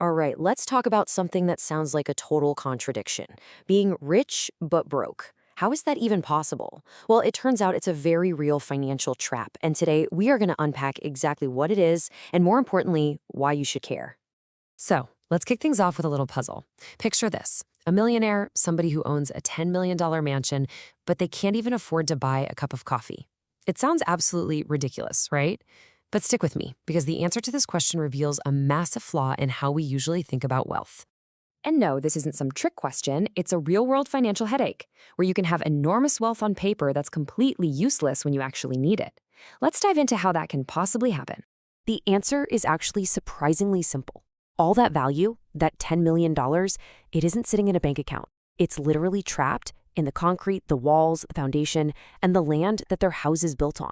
All right, let's talk about something that sounds like a total contradiction. Being rich but broke. How is that even possible? Well, it turns out it's a very real financial trap, and today we are going to unpack exactly what it is and, more importantly, why you should care. So, let's kick things off with a little puzzle. Picture this: a millionaire, somebody who owns a $10 million mansion, but they can't even afford to buy a cup of coffee. It sounds absolutely ridiculous, right? But stick with me, because the answer to this question reveals a massive flaw in how we usually think about wealth. And no, this isn't some trick question. It's a real-world financial headache, where you can have enormous wealth on paper that's completely useless when you actually need it. Let's dive into how that can possibly happen. The answer is actually surprisingly simple. All that value, that $10 million, it isn't sitting in a bank account. It's literally trapped in the concrete, the walls, the foundation, and the land that their house is built on.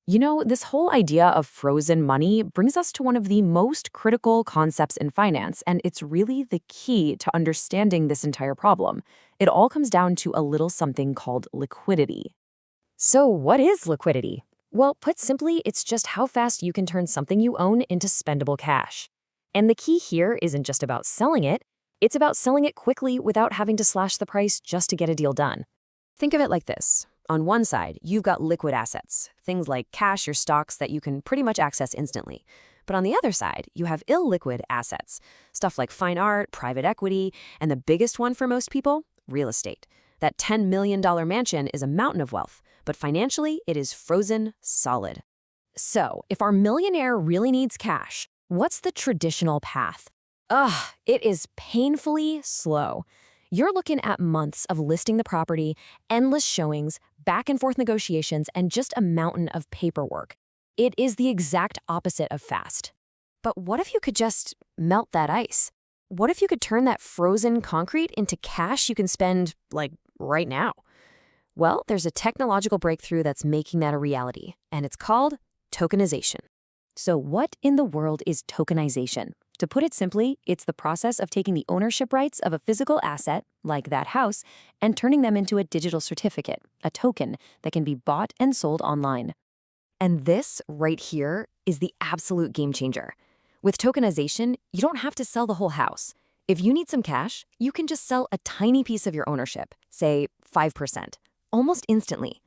You know, this whole idea of frozen money brings us to one of the most critical concepts in finance, and it's really the key to understanding this entire problem. It all comes down to a little something called liquidity. So, what is liquidity? Well, put simply, it's just how fast you can turn something you own into spendable cash. And the key here isn't just about selling it's about selling it quickly without having to slash the price just to get a deal done. Think of it like this. On one side, you've got liquid assets, things like cash or stocks that you can pretty much access instantly. But on the other side, you have illiquid assets, stuff like fine art, private equity, and the biggest one for most people, real estate. That $10 million mansion is a mountain of wealth, but financially, it is frozen solid. So, if our millionaire really needs cash, what's the traditional path? It is painfully slow. You're looking at months of listing the property, endless showings, back and forth negotiations, and just a mountain of paperwork. It is the exact opposite of fast. But what if you could just melt that ice? What if you could turn that frozen concrete into cash you can spend, like, right now? Well, there's a technological breakthrough that's making that a reality, and it's called tokenization. So what in the world is tokenization? To put it simply, it's the process of taking the ownership rights of a physical asset, like that house, and turning them into a digital certificate, a token that can be bought and sold online. And this right here is the absolute game changer. With tokenization, you don't have to sell the whole house. If you need some cash, you can just sell a tiny piece of your ownership, say 5%, almost instantly.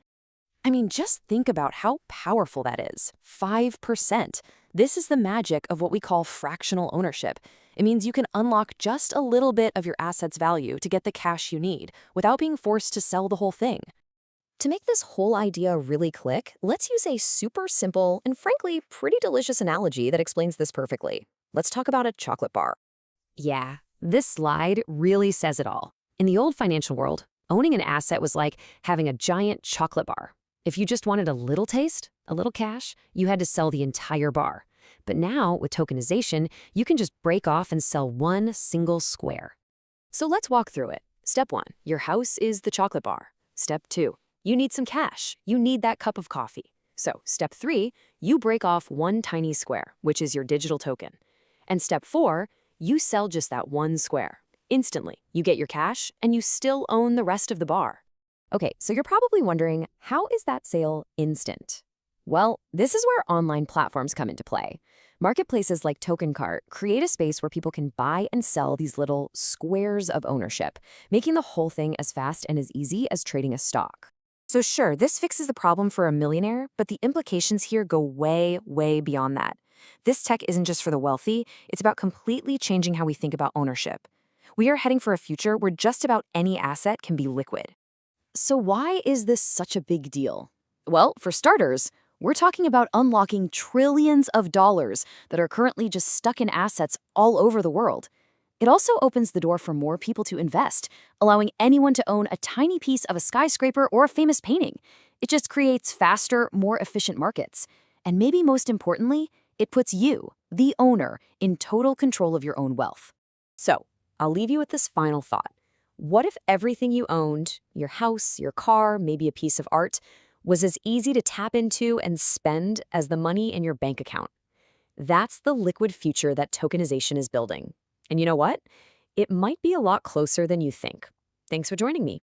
I mean, just think about how powerful that is. 5%. This is the magic of what we call fractional ownership. It means you can unlock just a little bit of your asset's value to get the cash you need without being forced to sell the whole thing. To make this whole idea really click, let's use a super simple and frankly pretty delicious analogy that explains this perfectly. Let's talk about a chocolate bar. Yeah, this slide really says it all. In the old financial world, owning an asset was like having a giant chocolate bar. If you just wanted a little taste, a little cash, you had to sell the entire bar. But now, with tokenization, you can just break off and sell one single square. So let's walk through it. Step 1, your house is the chocolate bar. Step 2, you need some cash. You need that cup of coffee. So step 3, you break off one tiny square, which is your digital token. And step 4, you sell just that one square. Instantly, you get your cash, and you still own the rest of the bar. Okay, so you're probably wondering, how is that sale instant? Well, this is where online platforms come into play. Marketplaces like TokenCart create a space where people can buy and sell these little squares of ownership, making the whole thing as fast and as easy as trading a stock. So sure, this fixes the problem for a millionaire, but the implications here go way, way beyond that. This tech isn't just for the wealthy, it's about completely changing how we think about ownership. We are heading for a future where just about any asset can be liquid. So why is this such a big deal? Well, for starters, we're talking about unlocking trillions of dollars that are currently just stuck in assets all over the world. It also opens the door for more people to invest, allowing anyone to own a tiny piece of a skyscraper or a famous painting. It just creates faster, more efficient markets. And maybe most importantly, it puts you, the owner, in total control of your own wealth. So, I'll leave you with this final thought. What if everything you owned, your house, your car, maybe a piece of art, was as easy to tap into and spend as the money in your bank account? That's the liquid future that tokenization is building. And you know what? It might be a lot closer than you think. Thanks for joining me.